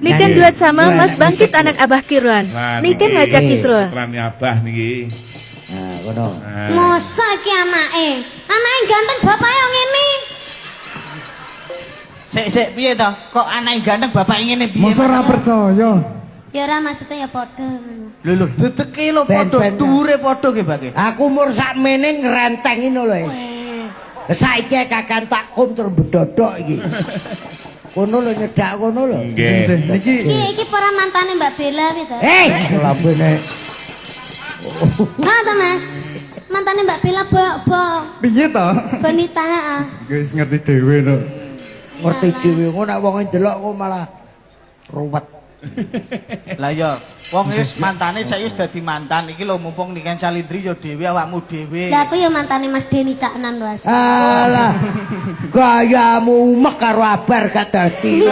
Niken duet sama Mas Bangkit anak Abah Kirwan. Niken ngajak Kisro. Putrane Abah niki. Nah, ngono. Masa iki anake? Anake ganteng bapake ngene. Sik piye to? Kok anake ganteng bapake ngene piye? Masa ora percaya. Ya ora maksudnya ya padha. Lho dedeke lho padha dhuwure padha ge Bake. Aku umur sakmene ngrentengi ngono lho. Saiki kakan tak kum terus bedodok iki. Kono lho nyedak kono lho. Nggih. Niki Iki para mantane Mbak Bella kuwi to. Lambene. Ha to Mas. Mantane Mbak Bella piye to? Bonita heeh. Wis ngerti dhewe to. Ngerti dhewe ngono nek wong ndelok kok malah ruwet. Lah ya, wong wis mantane saiki wis dadi mantan. Iki lho mumpung Niken Salindri ya dhewe awakmu dhewe. Lah aku ya mantane Mas Deni Caknan lho. Alah. Gayamu umek karo abar gak dadi.